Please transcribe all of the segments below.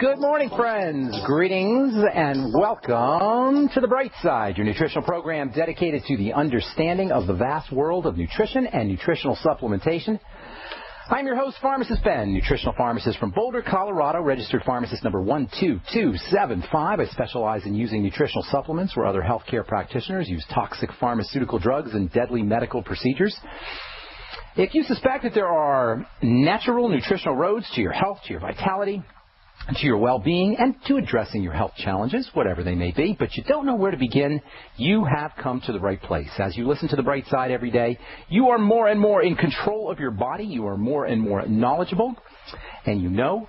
Good morning, friends. Greetings and welcome to The Bright Side, your nutritional program dedicated to the understanding of the vast world of nutrition and nutritional supplementation. I'm your host, Pharmacist Ben, nutritional pharmacist from Boulder, Colorado, registered pharmacist number 12275. I specialize in using nutritional supplements where other healthcare practitioners use toxic pharmaceutical drugs and deadly medical procedures. If you suspect that there are natural nutritional roads to your health, to your vitality, to your well-being, and to addressing your health challenges, whatever they may be, but you don't know where to begin, you have come to the right place. As you listen to The Bright Side every day, you are more and more in control of your body, you are more and more knowledgeable, and you know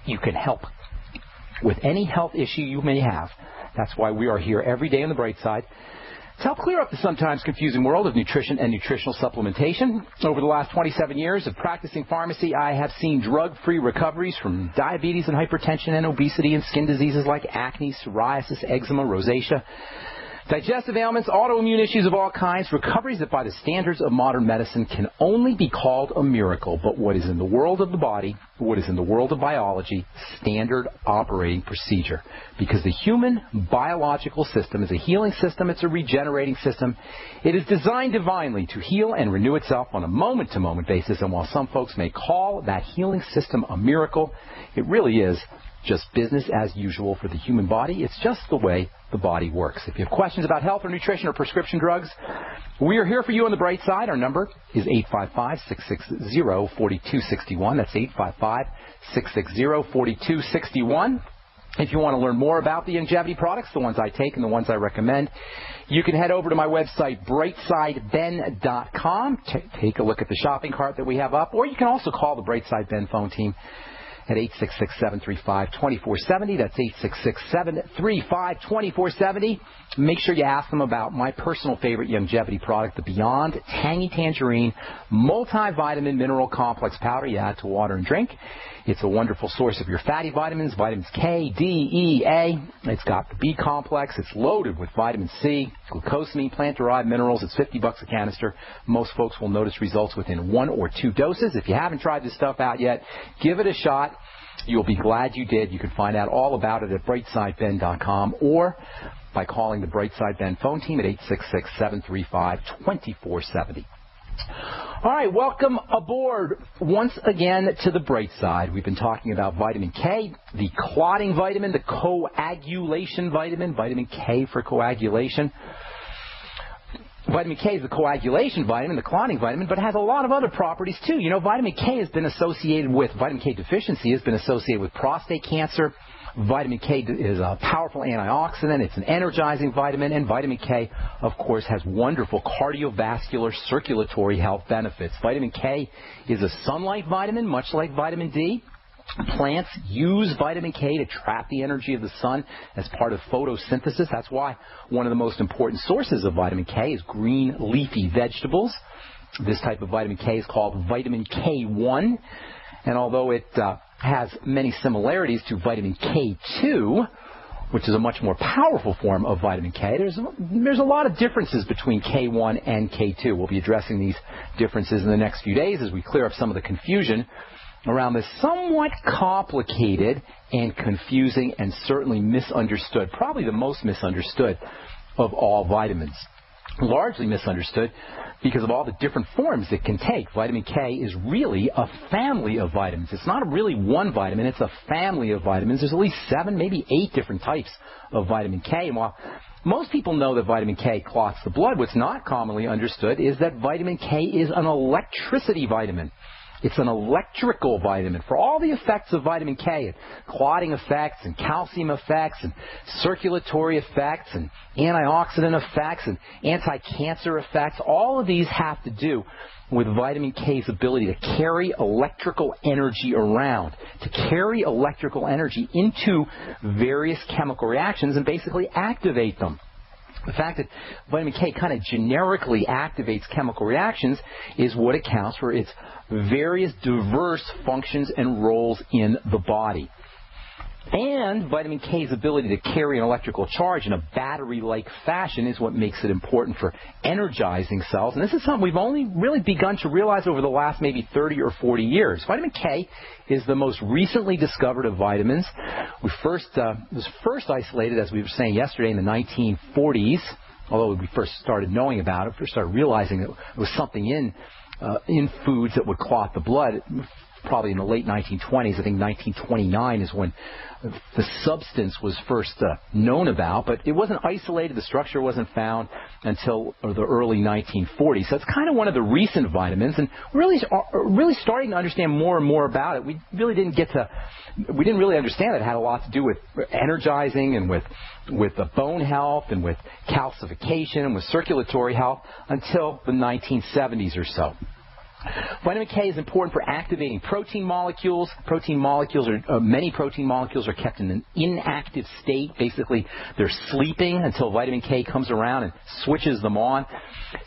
you can help with any health issue you may have. That's why we are here every day on The Bright Side to help clear up the sometimes confusing world of nutrition and nutritional supplementation. Over the last 27 years of practicing pharmacy, I have seen drug-free recoveries from diabetes and hypertension and obesity and skin diseases like acne, psoriasis, eczema, rosacea, digestive ailments, autoimmune issues of all kinds, recoveries that by the standards of modern medicine can only be called a miracle. But what is in the world of the body, what is in the world of biology, standard operating procedure. Because the human biological system is a healing system, it's a regenerating system. It is designed divinely to heal and renew itself on a moment-to-moment basis. And while some folks may call that healing system a miracle, it really is just business as usual for the human body. It's just the way the body works. If you have questions about health or nutrition or prescription drugs, we are here for you on The Bright Side. Our number is 855-660-4261. That's 855-660-4261. If you want to learn more about the longevity products, the ones I take and the ones I recommend, you can head over to my website, brightsideben.com. Take a look at the shopping cart that we have up, or you can also call the Brightside Ben phone team at 866-735-2470. That's 866-735-2470. Make sure you ask them about my personal favorite longevity product, the Beyond Tangy Tangerine Multivitamin Mineral Complex Powder you add to water and drink. It's a wonderful source of your fatty vitamins, vitamins K, D, E, A. It's got the B complex. It's loaded with vitamin C, glucosamine, plant-derived minerals. It's $50 a canister. Most folks will notice results within 1 or 2 doses. If you haven't tried this stuff out yet, give it a shot. You'll be glad you did. You can find out all about it at brightsideben.com or by calling the Brightside Ben phone team at 866-735-2470. All right, welcome aboard once again to The Bright Side. We've been talking about vitamin K, the clotting vitamin, the coagulation vitamin, vitamin K for coagulation. Vitamin K is the coagulation vitamin, the clotting vitamin, but it has a lot of other properties too. You know, vitamin K has been associated with, vitamin K deficiency has been associated with prostate cancer. Vitamin K is a powerful antioxidant. It's an energizing vitamin. And vitamin K, of course, has wonderful cardiovascular circulatory health benefits. Vitamin K is a sunlight vitamin, much like vitamin D. Plants use vitamin K to trap the energy of the sun as part of photosynthesis. That's why one of the most important sources of vitamin K is green leafy vegetables. This type of vitamin K is called vitamin K1. And although it has many similarities to vitamin K2, which is a much more powerful form of vitamin K, there's a lot of differences between K1 and K2. We'll be addressing these differences in the next few days as we clear up some of the confusion around this somewhat complicated and confusing and certainly misunderstood, probably the most misunderstood of all vitamins. Largely misunderstood because of all the different forms it can take. Vitamin K is really a family of vitamins. It's not really one vitamin, it's a family of vitamins. There's at least 7, maybe 8 different types of vitamin K. And while most people know that vitamin K clots the blood, what's not commonly understood is that vitamin K is an electricity vitamin. It's an electrical vitamin. For all the effects of vitamin K, clotting effects and calcium effects and circulatory effects and antioxidant effects and anti-cancer effects, all of these have to do with vitamin K's ability to carry electrical energy around, to carry electrical energy into various chemical reactions and basically activate them. The fact that vitamin K kind of generically activates chemical reactions is what accounts for its various diverse functions and roles in the body. And vitamin K's ability to carry an electrical charge in a battery-like fashion is what makes it important for energizing cells. And this is something we've only really begun to realize over the last maybe 30 or 40 years. Vitamin K is the most recently discovered of vitamins. It was first isolated, as we were saying yesterday, in the 1940s. Although we first started knowing about it, first started realizing that it was something in foods that would clot the blood, probably in the late 1920s. I think 1929 is when the substance was first known about, but it wasn't isolated. The structure wasn't found until the early 1940s. So it's kind of one of the recent vitamins, and really starting to understand more and more about it. We didn't really understand that it had a lot to do with energizing and with the bone health and with calcification and with circulatory health until the 1970s or so. Vitamin K is important for activating protein molecules. Many protein molecules are kept in an inactive state. Basically, they're sleeping until vitamin K comes around and switches them on.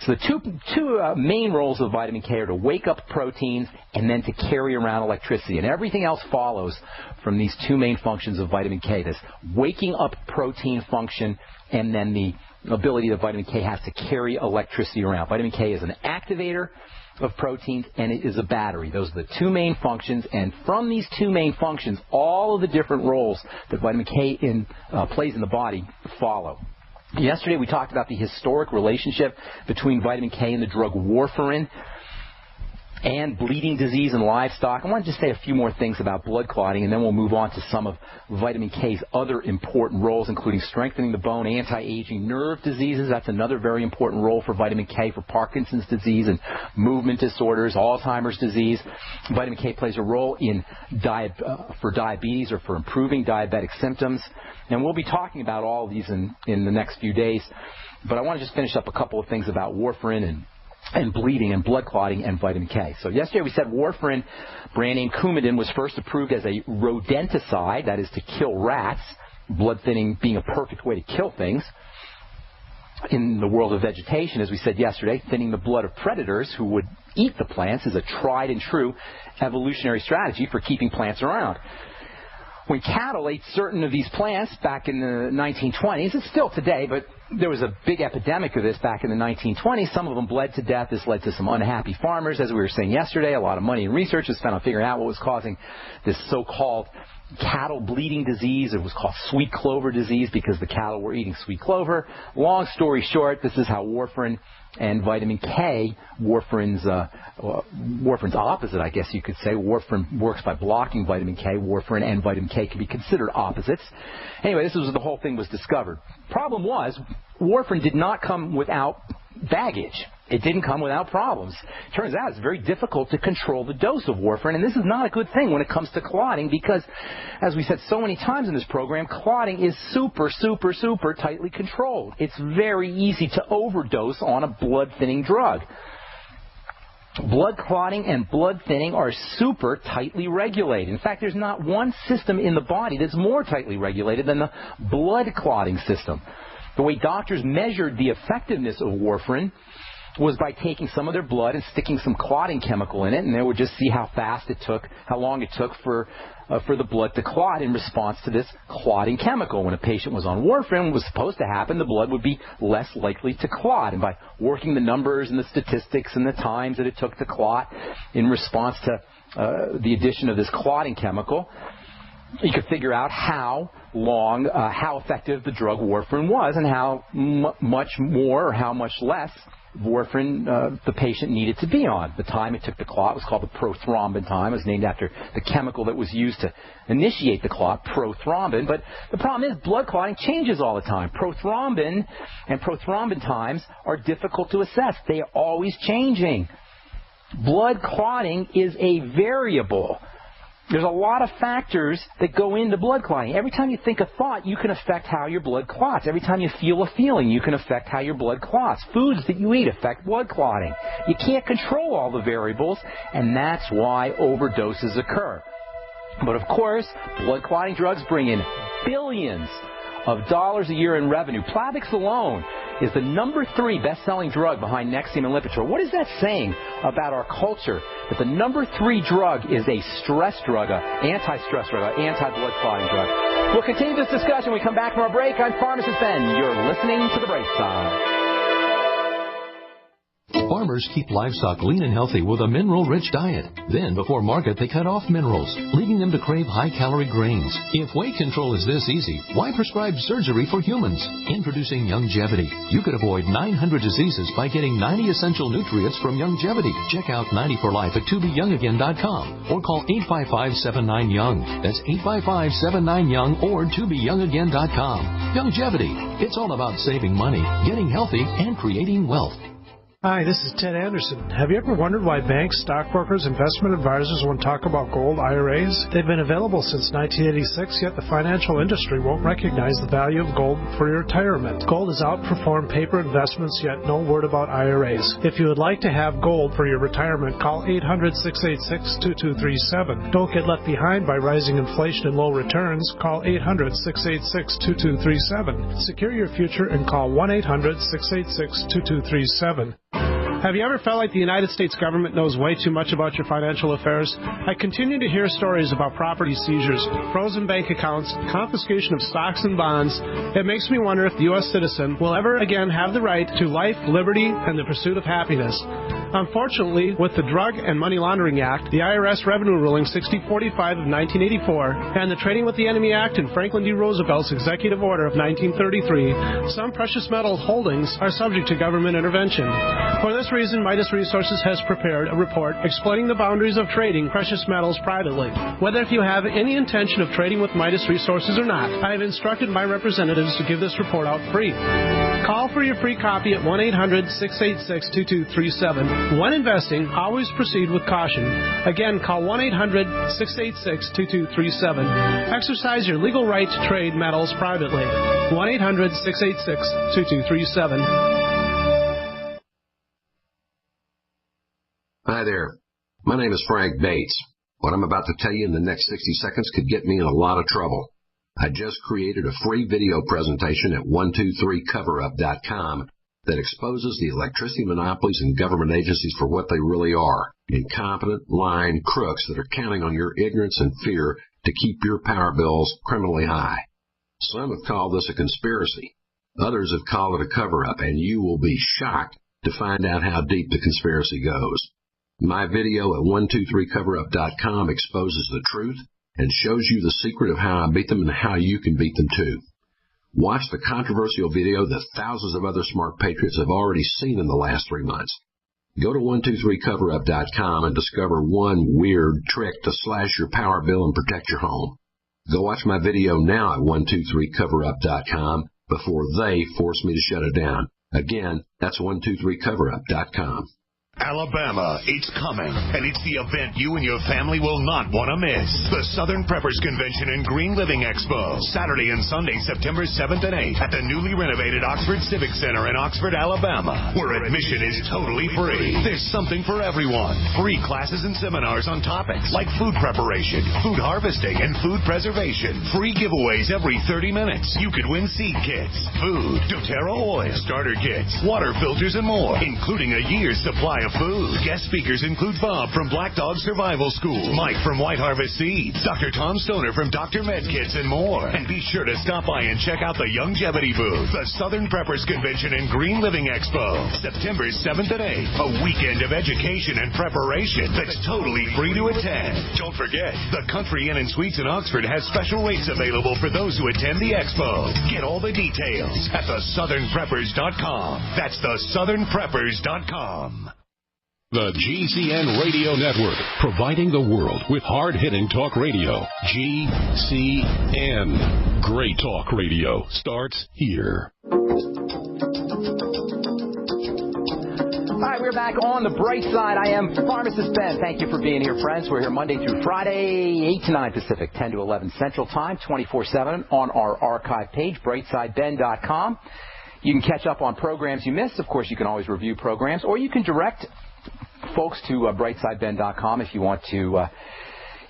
So the two main roles of vitamin K are to wake up proteins and then to carry around electricity. And everything else follows from these two main functions of vitamin K, this waking up protein function and then the ability that vitamin K has to carry electricity around. Vitamin K is an activator of proteins, and it is a battery. Those are the two main functions, and from these two main functions, all of the different roles that vitamin K plays in the body follow. Yesterday we talked about the historic relationship between vitamin K and the drug warfarin and bleeding disease in livestock. I want to just say a few more things about blood clotting, and then we'll move on to some of vitamin K's other important roles, including strengthening the bone, anti-aging, nerve diseases. That's another very important role for vitamin K for Parkinson's disease and movement disorders, Alzheimer's disease. Vitamin K plays a role for diabetes or for improving diabetic symptoms. And we'll be talking about all of these in the next few days. But I want to just finish up a couple of things about warfarin and bleeding and blood clotting and vitamin K. So yesterday we said warfarin, brand name Coumadin, was first approved as a rodenticide, that is to kill rats, blood thinning being a perfect way to kill things. In the world of vegetation, as we said yesterday, thinning the blood of predators who would eat the plants is a tried and true evolutionary strategy for keeping plants around. When cattle ate certain of these plants back in the 1920s, it's still today, but there was a big epidemic of this back in the 1920s. Some of them bled to death. This led to some unhappy farmers. As we were saying yesterday, a lot of money and research was spent on figuring out what was causing this so-called cattle bleeding disease. It was called sweet clover disease because the cattle were eating sweet clover. Long story short, this is how warfarin and vitamin K, warfarin's opposite, I guess you could say. Warfarin works by blocking vitamin K. Warfarin and vitamin K can be considered opposites. Anyway, this was the whole thing was discovered. Problem was, warfarin did not come without baggage. It didn't come without problems. Turns out it's very difficult to control the dose of warfarin, and this is not a good thing when it comes to clotting because, as we said so many times in this program, clotting is super, super, super tightly controlled. It's very easy to overdose on a blood-thinning drug. Blood clotting and blood thinning are super tightly regulated. In fact, there's not one system in the body that's more tightly regulated than the blood clotting system. The way doctors measured the effectiveness of warfarin was by taking some of their blood and sticking some clotting chemical in it, and they would just see how long it took for the blood to clot in response to this clotting chemical. When a patient was on warfarin, what was supposed to happen, the blood would be less likely to clot. And by working the numbers and the statistics and the times that it took to clot in response to the addition of this clotting chemical, you could figure out how effective the drug warfarin was and how much more or how much less warfarin the patient needed to be on. The time it took to clot was called the prothrombin time. It was named after the chemical that was used to initiate the clot, prothrombin. But the problem is blood clotting changes all the time. Prothrombin and prothrombin times are difficult to assess. They are always changing. Blood clotting is a variable. There's a lot of factors that go into blood clotting. Every time you think a thought, you can affect how your blood clots. Every time you feel a feeling, you can affect how your blood clots. Foods that you eat affect blood clotting. You can't control all the variables, and that's why overdoses occur. But of course, blood clotting drugs bring in billions of dollars a year in revenue. Plavix alone is the number 3 best-selling drug behind Nexium and Lipitor. What is that saying about our culture? That the number 3 drug is a stress drug, an anti-stress drug, an anti-blood clotting drug. We'll continue this discussion when we come back from our break. I'm Pharmacist Ben. You're listening to The Bright Side. Farmers keep livestock lean and healthy with a mineral-rich diet. Then, before market, they cut off minerals, leading them to crave high-calorie grains. If weight control is this easy, why prescribe surgery for humans? Introducing Youngevity. You could avoid 900 diseases by getting 90 essential nutrients from Youngevity. Check out 90 for Life at tobeyoungagain.com or call 855-79-YOUNG. That's 855-79-YOUNG or tobeyoungagain.com. Youngevity. It's all about saving money, getting healthy, and creating wealth. Hi, this is Ted Anderson. Have you ever wondered why banks, stockbrokers, investment advisors won't talk about gold IRAs? They've been available since 1986, yet the financial industry won't recognize the value of gold for your retirement. Gold has outperformed paper investments, yet no word about IRAs. If you would like to have gold for your retirement, call 800-686-2237. Don't get left behind by rising inflation and low returns. Call 800-686-2237. Secure your future and call 1-800-686-2237. Have you ever felt like the United States government knows way too much about your financial affairs? I continue to hear stories about property seizures, frozen bank accounts, confiscation of stocks and bonds. It makes me wonder if the U.S. citizen will ever again have the right to life, liberty, and the pursuit of happiness. Unfortunately, with the Drug and Money Laundering Act, the IRS Revenue Ruling 6045 of 1984, and the Trading with the Enemy Act and Franklin D. Roosevelt's Executive Order of 1933, some precious metal holdings are subject to government intervention. For this reason, Midas Resources has prepared a report explaining the boundaries of trading precious metals privately. Whether if you have any intention of trading with Midas Resources or not, I have instructed my representatives to give this report out free. Call for your free copy at 1-800-686-2237. When investing, always proceed with caution. Again, call 1-800-686-2237. Exercise your legal right to trade metals privately. 1-800-686-2237. Hi there. My name is Frank Bates. What I'm about to tell you in the next 60 seconds could get me in a lot of trouble. I just created a free video presentation at 123coverup.com that exposes the electricity monopolies and government agencies for what they really are, incompetent, lying crooks that are counting on your ignorance and fear to keep your power bills criminally high. Some have called this a conspiracy. Others have called it a cover-up, and you will be shocked to find out how deep the conspiracy goes. My video at 123coverup.com exposes the truth and shows you the secret of how I beat them and how you can beat them too. Watch the controversial video that thousands of other smart patriots have already seen in the last 3 months. Go to 123coverup.com and discover one weird trick to slash your power bill and protect your home. Go watch my video now at 123coverup.com before they force me to shut it down. Again, that's 123coverup.com. Alabama, it's coming, and it's the event you and your family will not want to miss. The Southern Preppers Convention and Green Living Expo, Saturday and Sunday, September 7th and 8th, at the newly renovated Oxford Civic Center in Oxford, Alabama, where admission is totally free. There's something for everyone. Free classes and seminars on topics like food preparation, food harvesting, and food preservation. Free giveaways every 30 minutes. You could win seed kits, food, doTERRA oil, starter kits, water filters, and more, including a year's supply of food. Guest speakers include Bob from Black Dog Survival School, Mike from White Harvest Seeds, Dr. Tom Stoner from Dr. Med Kits, and more. And be sure to stop by and check out the Youngevity booth, the Southern Preppers Convention and Green Living Expo, September 7th and 8th, a weekend of education and preparation that's totally free to attend. Don't forget, the Country Inn and Suites in Oxford has special rates available for those who attend the expo. Get all the details at thesouthernpreppers.com. That's thesouthernpreppers.com. The GCN Radio Network, providing the world with hard-hitting talk radio. GCN. Great talk radio starts here. All right, we're back on the bright side. I am Pharmacist Ben. Thank you for being here, friends. We're here Monday through Friday, 8 to 9 Pacific, 10 to 11 Central Time, 24/7 on our archive page, brightsideben.com. You can catch up on programs you missed. Of course, you can always review programs, or you can direct folks to brightsideben.com if you want to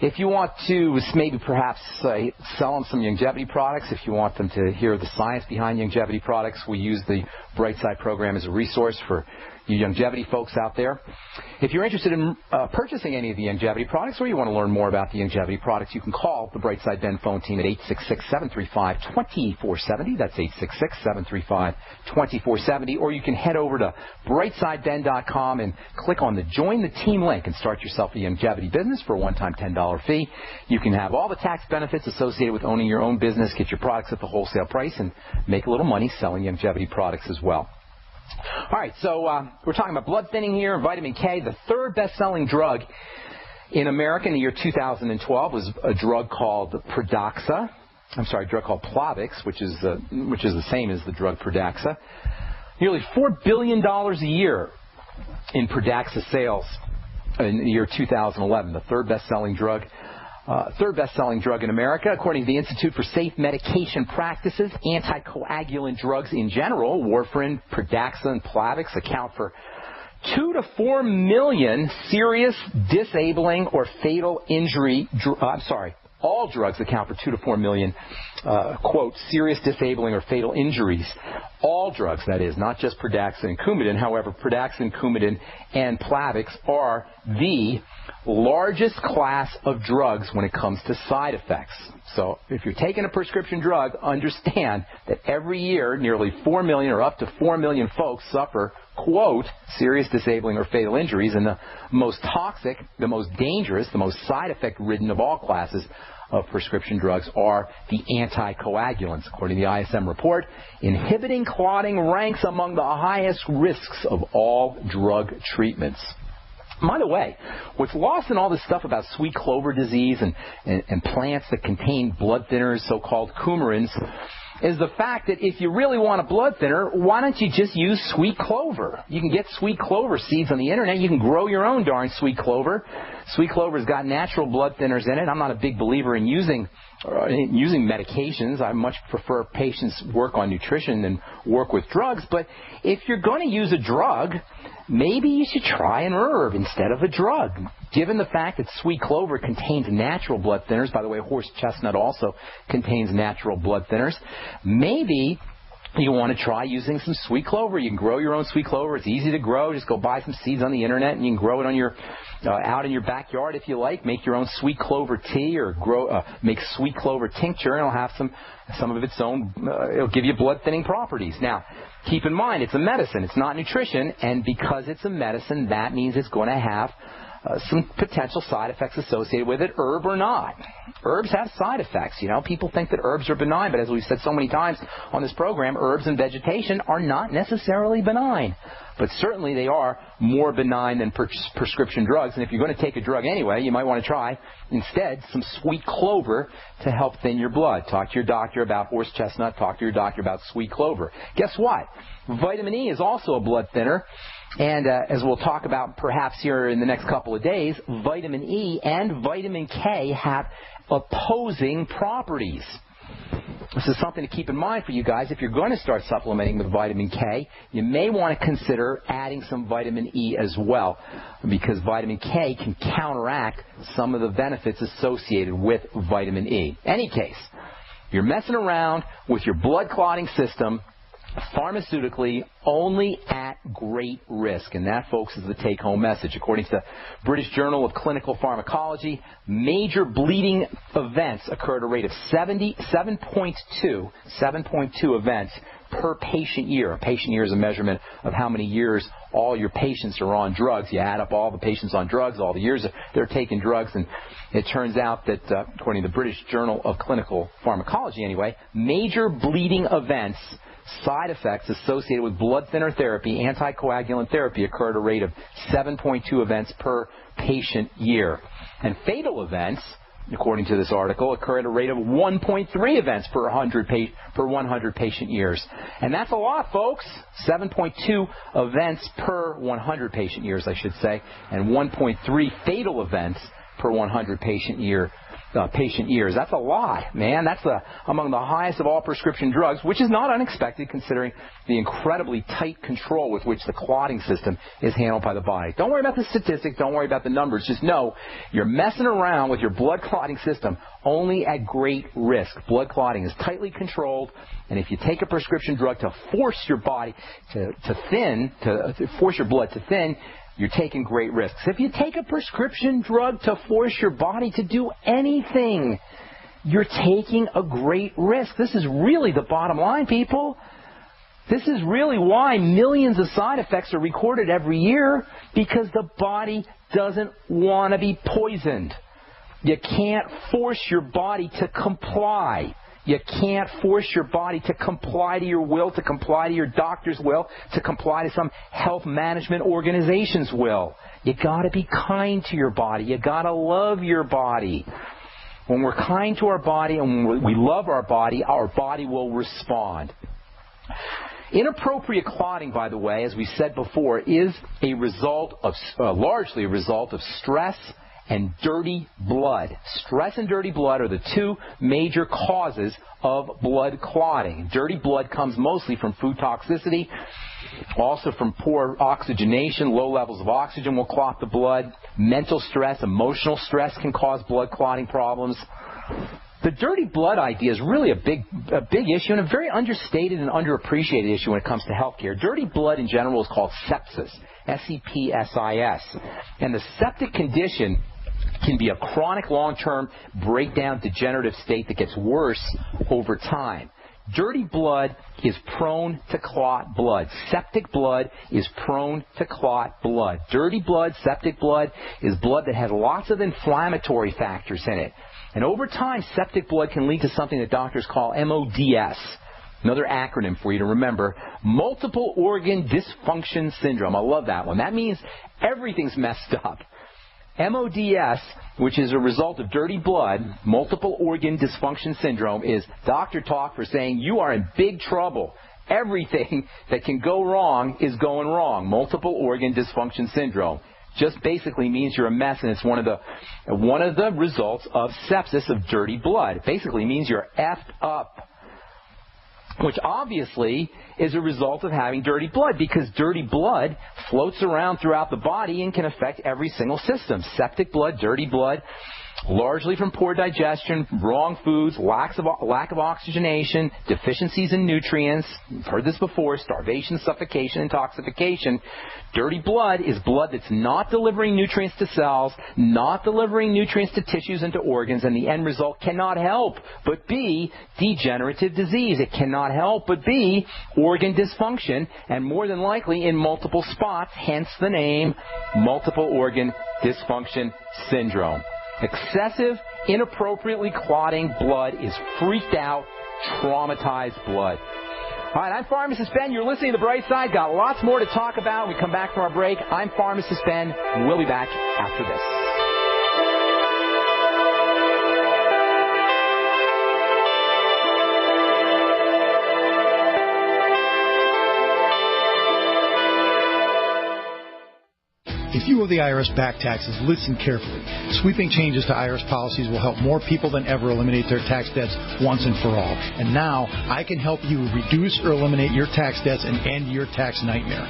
If you want to maybe perhaps sell them some longevity products, if you want them to hear the science behind longevity products, we use the Brightside program as a resource for you longevity folks out there. If you're interested in purchasing any of the longevity products or you want to learn more about the longevity products, you can call the Brightside Ben phone team at 866-735-2470. That's 866-735-2470. Or you can head over to brightsideben.com and click on the Join the Team link and start yourself a longevity business for a one-time $10 fee. You can have all the tax benefits associated with owning your own business, get your products at the wholesale price, and make a little money selling longevity products as well. All right, so we're talking about blood thinning here, vitamin K. The third best-selling drug in America in the year 2012 was a drug called Plavix, which is the same as the drug Pradaxa. Nearly $4 billion a year in Pradaxa sales in the year 2011, the third best-selling drug. Third best-selling drug in America, according to the Institute for Safe Medication Practices. Anticoagulant drugs in general, warfarin, Pradaxa, and Plavix, account for 2 to 4 million serious, disabling, or fatal injury. All drugs account for 2 to 4 million, quote, serious, disabling, or fatal injuries. All drugs, that is, not just Pradaxa and Coumadin. However, Pradaxa and Coumadin and Plavix are the largest class of drugs when it comes to side effects. So if you're taking a prescription drug, understand that every year nearly 4 million or up to 4 million folks suffer, quote, serious, disabling, or fatal injuries. And the most toxic, the most dangerous, the most side effect-ridden of all classes of prescription drugs are the anticoagulants. According to the ISM report, inhibiting clotting ranks among the highest risks of all drug treatments. By the way, what's lost in all this stuff about sweet clover disease and plants that contain blood thinners, so-called coumarins, is the fact that if you really want a blood thinner, why don't you just use sweet clover? You can get sweet clover seeds on the internet. You can grow your own darn sweet clover. Sweet clover's got natural blood thinners in it. I'm not a big believer in using medications. I much prefer patients work on nutrition than work with drugs. But if you're going to use a drug, maybe you should try an herb instead of a drug. Given the fact that sweet clover contains natural blood thinners, by the way, horse chestnut also contains natural blood thinners, maybe you want to try using some sweet clover. You can grow your own sweet clover. It's easy to grow. Just go buy some seeds on the internet, and you can grow it on your out in your backyard if you like. Make your own sweet clover tea, or make sweet clover tincture, and it'll have some of its own. It'll give you blood thinning properties. Now, keep in mind, it's a medicine. It's not nutrition, and because it's a medicine, that means it's going to have some potential side effects associated with it, herb or not. Herbs have side effects. You know, people think that herbs are benign, but as we've said so many times on this program, herbs and vegetation are not necessarily benign. But certainly they are more benign than prescription drugs. And if you're going to take a drug anyway, you might want to try instead some sweet clover to help thin your blood. Talk to your doctor about horse chestnut. Talk to your doctor about sweet clover. Guess what? Vitamin E is also a blood thinner. And as we'll talk about perhaps here in the next couple of days, vitamin E and vitamin K have opposing properties. This is something to keep in mind for you guys. If you're going to start supplementing with vitamin K, you may want to consider adding some vitamin E as well, because vitamin K can counteract some of the benefits associated with vitamin E. In any case, you're messing around with your blood clotting system pharmaceutically only at great risk. And that, folks, is the take-home message. According to the British Journal of Clinical Pharmacology, major bleeding events occur at a rate of 7.2 events per patient year. A patient year is a measurement of how many years all your patients are on drugs. You add up all the patients on drugs, all the years they're taking drugs, and it turns out that, according to the British Journal of Clinical Pharmacology anyway, major bleeding events, side effects associated with blood thinner therapy, anticoagulant therapy, occur at a rate of 7.2 events per patient year. And fatal events, according to this article, occur at a rate of 1.3 events per 100 patient years. And that's a lot, folks. 7.2 events per 100 patient years, I should say, and 1.3 fatal events per 100 patient year. patient years. That's a lot, man. That's among the highest of all prescription drugs, which is not unexpected considering the incredibly tight control with which the clotting system is handled by the body. Don't worry about the statistics. Don't worry about the numbers. Just know you're messing around with your blood clotting system only at great risk. Blood clotting is tightly controlled, and if you take a prescription drug to force your body to force your blood to thin, you're taking great risks. If you take a prescription drug to force your body to do anything, you're taking a great risk. This is really the bottom line, people. This is really why millions of side effects are recorded every year, because the body doesn't want to be poisoned. You can't force your body to comply. You can't force your body to comply to your will, to comply to your doctor's will, to comply to some health management organization's will. You got to be kind to your body. You got to love your body. When we're kind to our body and when we love our body will respond. Inappropriate clotting, by the way, as we said before, is a result of largely a result of stress and dirty blood. Stress and dirty blood are the two major causes of blood clotting. Dirty blood comes mostly from food toxicity, also from poor oxygenation. Low levels of oxygen will clot the blood. Mental stress, emotional stress can cause blood clotting problems. The dirty blood idea is really a big issue and a very understated and underappreciated issue when it comes to healthcare. Dirty blood in general is called sepsis, S-E-P-S-I-S. And the septic condition can be a chronic long-term breakdown degenerative state that gets worse over time. Dirty blood is prone to clot blood. Septic blood is prone to clot blood. Dirty blood, septic blood, is blood that has lots of inflammatory factors in it. And over time, septic blood can lead to something that doctors call MODS. Another acronym for you to remember, multiple organ dysfunction syndrome. I love that one. That means everything's messed up. MODS, which is a result of dirty blood, multiple organ dysfunction syndrome, is doctor talk for saying you are in big trouble. Everything that can go wrong is going wrong. Multiple organ dysfunction syndrome just basically means you're a mess, and it's one of the results of sepsis, of dirty blood. It basically means you're effed up, which obviously is a result of having dirty blood, because dirty blood floats around throughout the body and can affect every single system. Septic blood, dirty blood, largely from poor digestion, wrong foods, lack of oxygenation, deficiencies in nutrients. You've heard this before, starvation, suffocation, intoxication. Dirty blood is blood that's not delivering nutrients to cells, not delivering nutrients to tissues and to organs, and the end result cannot help but be degenerative disease. It cannot help but be organ dysfunction, and more than likely in multiple spots, hence the name multiple organ dysfunction syndrome. Excessive, inappropriately clotting blood is freaked out, traumatized blood. All right, I'm Pharmacist Ben. You're listening to The Bright Side. Got lots more to talk about when we come back from our break. I'm Pharmacist Ben. We'll be back after this. If you owe the IRS back taxes, listen carefully. Sweeping changes to IRS policies will help more people than ever eliminate their tax debts once and for all. And now, I can help you reduce or eliminate your tax debts and end your tax nightmare.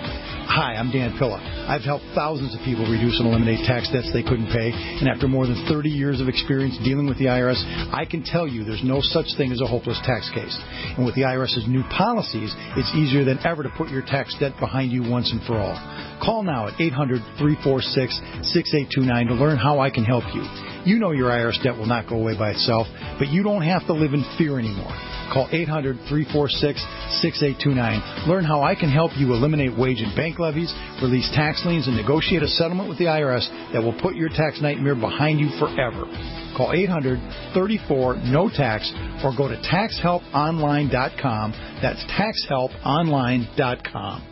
Hi, I'm Dan Pilla. I've helped thousands of people reduce and eliminate tax debts they couldn't pay, and after more than 30 years of experience dealing with the IRS, I can tell you there's no such thing as a hopeless tax case. And with the IRS's new policies, it's easier than ever to put your tax debt behind you once and for all. Call now at 800-346-6829 to learn how I can help you. You know your IRS debt will not go away by itself, but you don't have to live in fear anymore. Call 800-346-6829. Learn how I can help you eliminate wage and bank levies, release tax liens, and negotiate a settlement with the IRS that will put your tax nightmare behind you forever. Call 800-34-NO-TAX or go to taxhelponline.com. That's taxhelponline.com.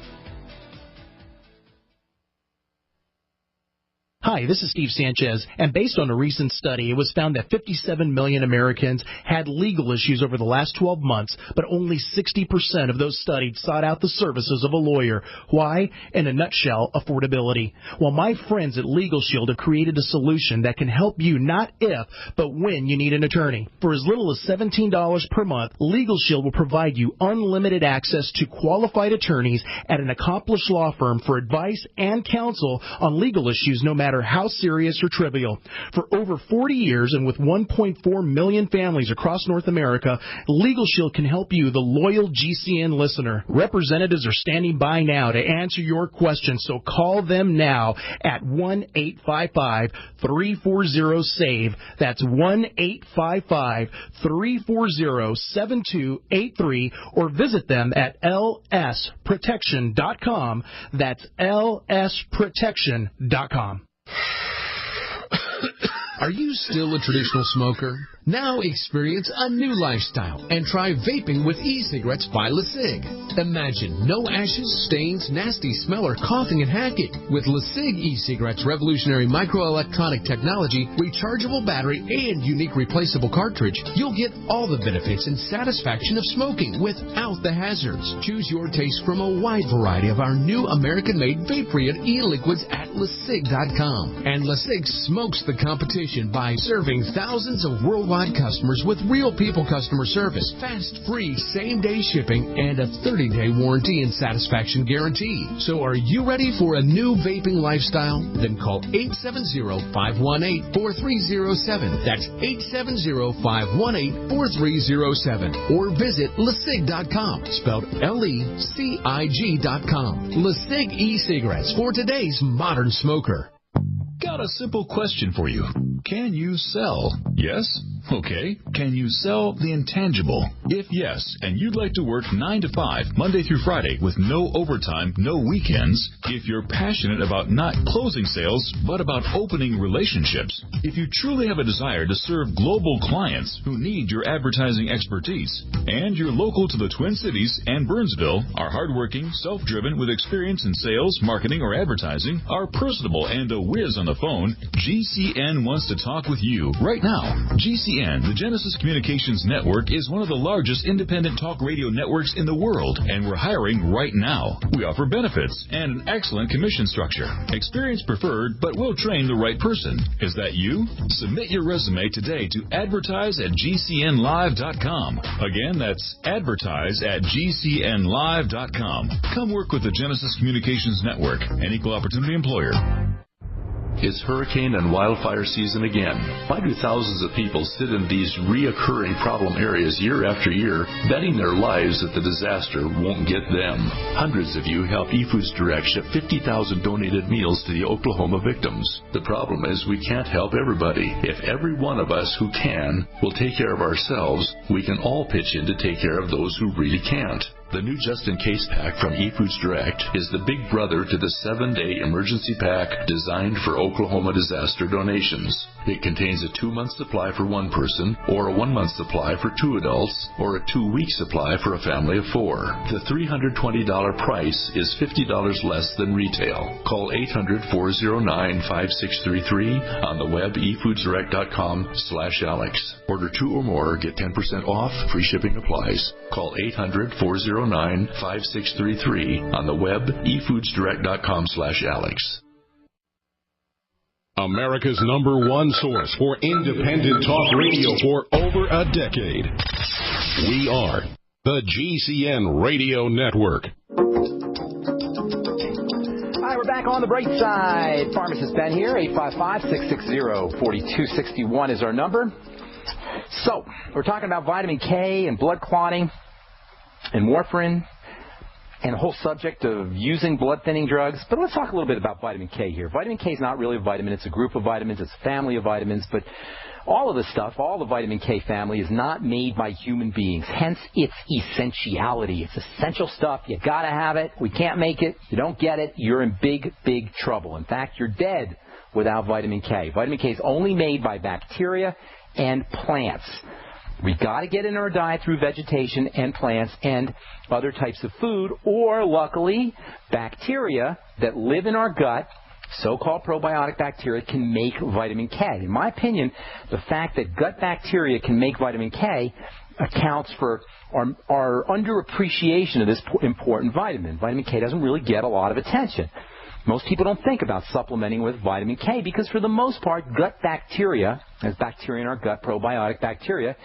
Hi, this is Steve Sanchez, and based on a recent study, it was found that 57 million Americans had legal issues over the last 12 months, but only 60% of those studied sought out the services of a lawyer. Why? In a nutshell, affordability. Well, my friends at Legal Shield have created a solution that can help you not if, but when you need an attorney. For as little as $17 per month, Legal Shield will provide you unlimited access to qualified attorneys at an accomplished law firm for advice and counsel on legal issues, no matter how serious or trivial. For over 40 years and with 1.4 million families across North America, Legal Shield can help you, the loyal GCN listener. Representatives are standing by now to answer your questions, so call them now at 1-855-340-SAVE. That's 1-855-340-7283, or visit them at lsprotection.com. That's lsprotection.com. Are you still a traditional smoker? Now experience a new lifestyle and try vaping with e-cigarettes by LeSig. Imagine no ashes, stains, nasty smell, or coughing and hacking. With LeSig e-cigarettes' revolutionary microelectronic technology, rechargeable battery, and unique replaceable cartridge, you'll get all the benefits and satisfaction of smoking without the hazards. Choose your taste from a wide variety of our new American-made vape-free and e-liquids at LeSig.com. And LeSig smokes the competition by serving thousands of worldwide customers with real people customer service, fast, free, same-day shipping, and a 30-day warranty and satisfaction guarantee. So are you ready for a new vaping lifestyle? Then call 870-518-4307. That's 870-518-4307. Or visit LeSig.com, spelled LECIG.com. LeSig e-cigarettes for today's modern smoker. Got a simple question for you. Can you sell? Yes? Okay. Can you sell the intangible? If yes, and you'd like to work 9 to 5, Monday through Friday, with no overtime, no weekends, if you're passionate about not closing sales, but about opening relationships, if you truly have a desire to serve global clients who need your advertising expertise, and you're local to the Twin Cities and Burnsville, are hardworking, self-driven, with experience in sales, marketing, or advertising, are personable, and a whiz on the phone, GCN wants to talk with you right now. GCN, the Genesis Communications Network, is one of the largest independent talk radio networks in the world, and we're hiring right now. We offer benefits and an excellent commission structure. Experience preferred, but we'll train the right person. Is that you? Submit your resume today to advertise@gcnlive.com. Again, that's advertise@gcnlive.com. Come work with the Genesis Communications Network, an equal opportunity employer. It's hurricane and wildfire season again. Why do thousands of people sit in these reoccurring problem areas year after year, betting their lives that the disaster won't get them? Hundreds of you help eFoods Direct ship 50,000 donated meals to the Oklahoma victims. The problem is we can't help everybody. If every one of us who can will take care of ourselves, we can all pitch in to take care of those who really can't. The new just-in-case pack from eFoods Direct is the big brother to the 7-day emergency pack designed for Oklahoma disaster donations. It contains a 2-month supply for one person, or a 1-month supply for 2 adults, or a 2-week supply for a family of 4. The $320 price is $50 less than retail. Call 800-409-5633 on the web efoodsdirect.com/Alex. Order 2 or more, get 10% off, free shipping applies. Call 800-409-5633 on the web efoodsdirect.com/Alex. America's #1 source for independent talk radio for over a decade. We are the GCN Radio Network. Hi, we're back on the bright side. Pharmacist Ben here. 855-660-4261 is our number. So, we're talking about vitamin K and blood clotting and warfarin and the whole subject of using blood-thinning drugs. But let's talk a little bit about vitamin K here. Vitamin K is not really a vitamin. It's a group of vitamins. It's a family of vitamins. But all of this stuff, all the vitamin K family, is not made by human beings. Hence, its essentiality. It's essential stuff. You got to have it. We can't make it. You don't get it. You're in big, big trouble. In fact, you're dead without vitamin K. Vitamin K is only made by bacteria and plants. We've got to get in our diet through vegetation and plants and other types of food, or luckily, bacteria that live in our gut so-called probiotic bacteria can make vitamin K. In my opinion, the fact that gut bacteria can make vitamin K accounts for our underappreciation of this important vitamin. Vitamin K doesn't really get a lot of attention. Most people don't think about supplementing with vitamin K because, for the most part, gut bacteria, as bacteria in our gut, probiotic bacteria,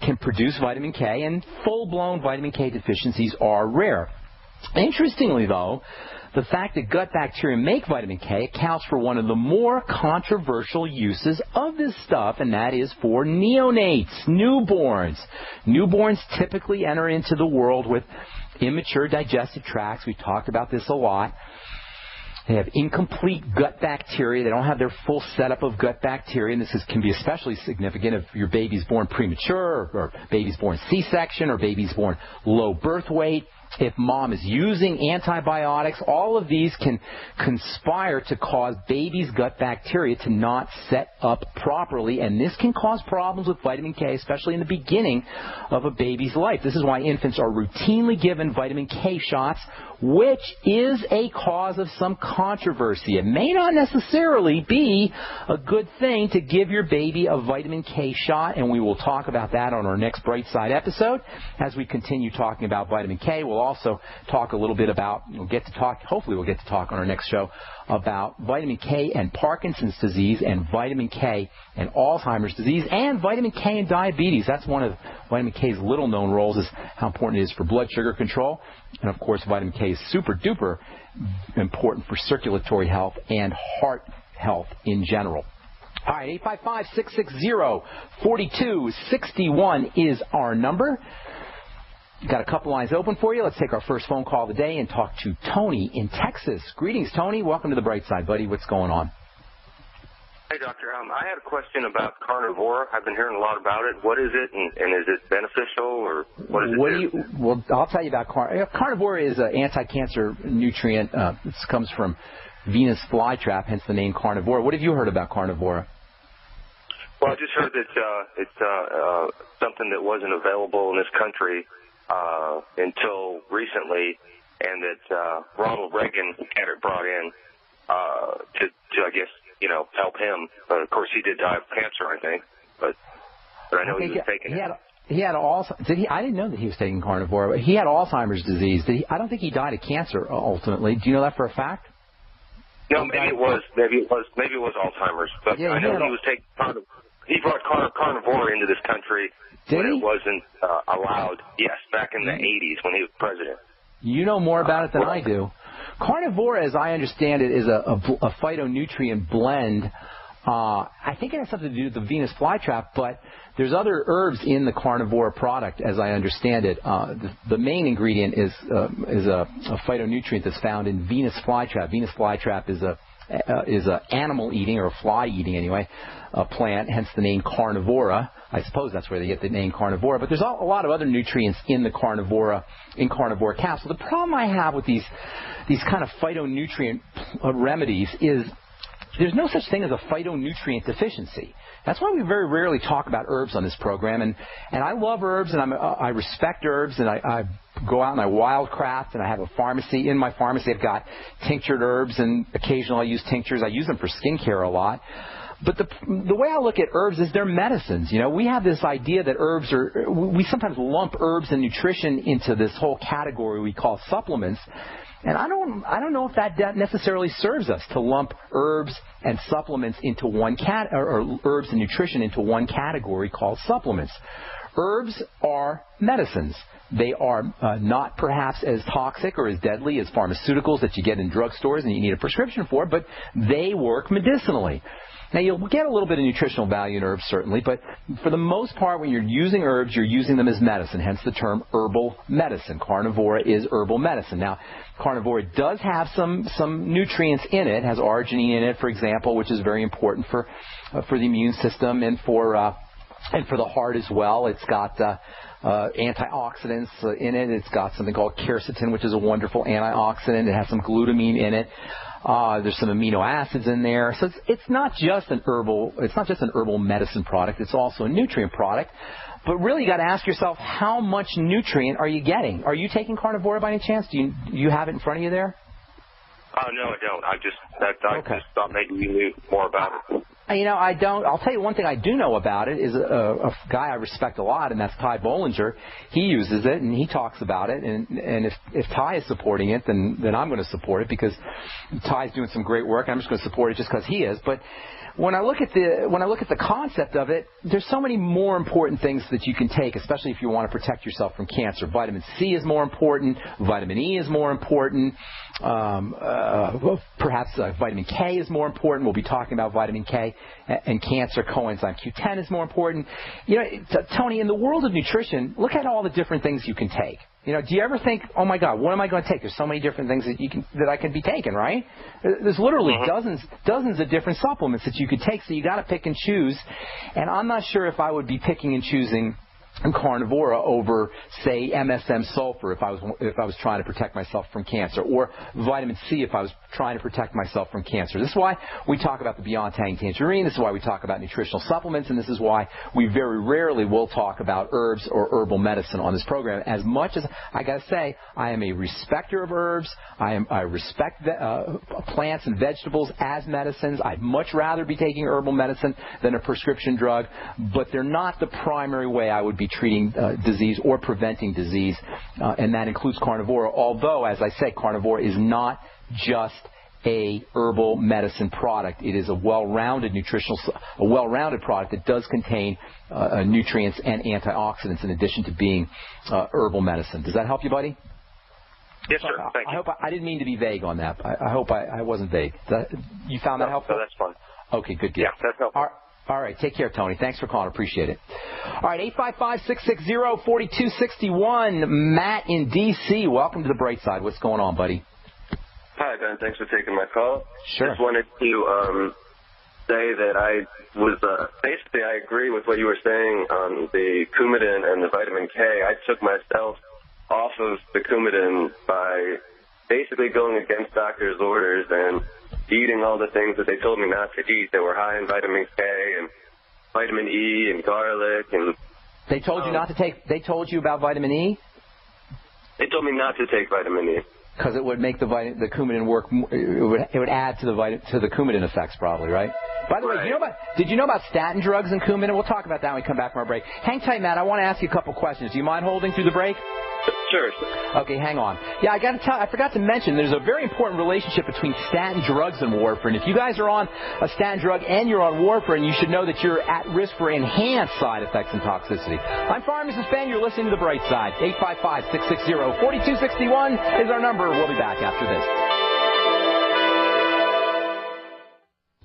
can produce vitamin K, and full-blown vitamin K deficiencies are rare. Interestingly, though, the fact that gut bacteria make vitamin K accounts for one of the more controversial uses of this stuff, and that is for neonates, newborns. Newborns typically enter into the world with immature digestive tracts. We've talked about this a lot. They have incomplete gut bacteria. They don't have their full setup of gut bacteria, and this can be especially significant if your baby's born premature, or baby's born C-section, or baby's born low birth weight. If mom is using antibiotics, all of these can conspire to cause baby's gut bacteria to not set up properly, and this can cause problems with vitamin K, especially in the beginning of a baby's life. This is why infants are routinely given vitamin K shots, which is a cause of some controversy. It may not necessarily be a good thing to give your baby a vitamin K shot, and we will talk about that on our next Bright Side episode. As we continue talking about vitamin K, we'll also talk a little bit about, hopefully we'll get to talk on our next show about vitamin K and Parkinson's disease, and vitamin K and Alzheimer's disease, and vitamin K and diabetes. That's one of vitamin K's little known roles, is how important it is for blood sugar control. And of course, vitamin K is super duper important for circulatory health and heart health in general. All right, 855-660-4261 is our number. Got a couple lines open for you. Let's take our first phone call of the day and talk to Tony in Texas. Greetings, Tony. Welcome to the Bright Side, buddy. What's going on? Hey, Doctor. I had a question about carnivore. I've been hearing a lot about it. What is it, and is it beneficial, or what is it? Well, I'll tell you about carnivore. Is an anti-cancer nutrient. This comes from Venus flytrap, hence the name carnivore. What have you heard about carnivore? Well, I just heard that it's something that wasn't available in this country until recently, and that Ronald Reagan had it brought in to I guess, help him. But of course, he did die of cancer, I think. But I know he was taking it. He had I didn't know that he was taking carnivore. But he had Alzheimer's disease. I don't think he died of cancer ultimately. Do you know that for a fact? No, maybe it was Alzheimer's. But I know he was taking carnivore. He brought carnivore into this country when it wasn't allowed. Yes, back in the 80s when he was president. You know more about it than I do. Carnivore, as I understand it, is a phytonutrient blend. I think it has something to do with the Venus flytrap, but there's other herbs in the carnivore product, as I understand it. The main ingredient is a phytonutrient that's found in Venus flytrap. Venus flytrap is a animal eating, or fly eating anyway, a plant, hence the name carnivora. I suppose that's where they get the name carnivora. But there's a lot of other nutrients in the carnivore capsule. The problem I have with these kind of phytonutrient remedies is there's no such thing as a phytonutrient deficiency. That's why we very rarely talk about herbs on this program. And I love herbs, and I respect herbs, and I go out and I wildcraft, and I have a pharmacy. In my pharmacy, I've got tinctured herbs, and occasionally I use tinctures. I use them for skincare a lot. But the way I look at herbs is they're medicines. We have this idea that herbs we sometimes lump herbs and nutrition into this whole category we call supplements. And I don't know if that necessarily serves us to lump herbs and supplements into one or herbs and nutrition into one category called supplements. Herbs are medicines. They are not perhaps as toxic or as deadly as pharmaceuticals that you get in drugstores and you need a prescription for, but they work medicinally. Now, you'll get a little bit of nutritional value in herbs, certainly, but for the most part, when you're using herbs, you're using them as medicine, hence the term herbal medicine. Carnivora is herbal medicine. Now, carnivora does have some nutrients in it. It has arginine in it, for example, which is very important for the immune system and for the heart as well. It's got antioxidants in it. It's got something called quercetin, which is a wonderful antioxidant. It has some glutamine in it. There's some amino acids in there. So it's not just an herbal medicine product. It's also a nutrient product. But really, you got to ask yourself, how much nutrient are you getting? Are you taking carnivora by any chance? Do you have it in front of you there? No, I don't. I just thought maybe you knew more about it. I don't. I'll tell you one thing I do know about it is a guy I respect a lot, and that's Ty Bollinger. He uses it, and he talks about it. And if Ty is supporting it, then I'm going to support it because Ty's doing some great work. I'm just going to support it just because he is. But when I look at the concept of it, there's so many more important things that you can take, especially if you want to protect yourself from cancer. Vitamin C is more important. Vitamin E is more important. Perhaps vitamin K is more important. We'll be talking about vitamin K and cancer. Coenzyme Q10 is more important. Tony, in the world of nutrition, look at all the different things you can take. Do you ever think, oh my God, what am I going to take? There's so many different things that I can be taking, right? There's literally dozens of different supplements that you could take, so you got to pick and choose. And I'm not sure if I would be picking and choosing carnivora over, say, MSM sulfur if I was trying to protect myself from cancer, or vitamin C if I was trying to protect myself from cancer. This is why we talk about the Beyond Tang Tangerine. This is why we talk about nutritional supplements, and this is why we very rarely will talk about herbs or herbal medicine on this program. As much as I got to say, I am a respecter of herbs. I respect plants and vegetables as medicines. I'd much rather be taking herbal medicine than a prescription drug, but they're not the primary way I would be treating disease or preventing disease, and that includes carnivora, although, as I said, carnivora is not just a herbal medicine product. It is a well-rounded product that does contain nutrients and antioxidants in addition to being herbal medicine. Does that help you, buddy? Yes, sir. Thank you. I didn't mean to be vague on that. I hope I wasn't vague. You found that helpful? No, that's fine. Okay, good. Yeah, that's helpful. All right, take care, Tony. Thanks for calling. Appreciate it. All right, 855-660-4261. Matt in D.C., welcome to the Bright Side. What's going on, buddy? Hi, Ben. Thanks for taking my call. Sure. Just wanted to say that I was basically I agree with what you were saying on the Coumadin and the vitamin K. I took myself off of the Coumadin by basically going against doctor's orders and eating all the things that they told me not to eat that were high in vitamin K and vitamin E and garlic. And they told you not to take. They told you about vitamin E. They told me not to take vitamin E because it would make the Coumadin work. It would add to the Coumadin effects, probably, right? By the way, did you know about statin drugs and Coumadin? We'll talk about that when we come back from our break. Hang tight, Matt. I want to ask you a couple questions. Do you mind holding through the break? Sure. Okay, hang on. Yeah, I forgot to mention there's a very important relationship between statin drugs and warfarin. If you guys are on a statin drug and you're on warfarin, you should know that you're at risk for enhanced side effects and toxicity. I'm Pharmacist Ben. You're listening to The Bright Side. 855-660-4261 is our number. We'll be back after this.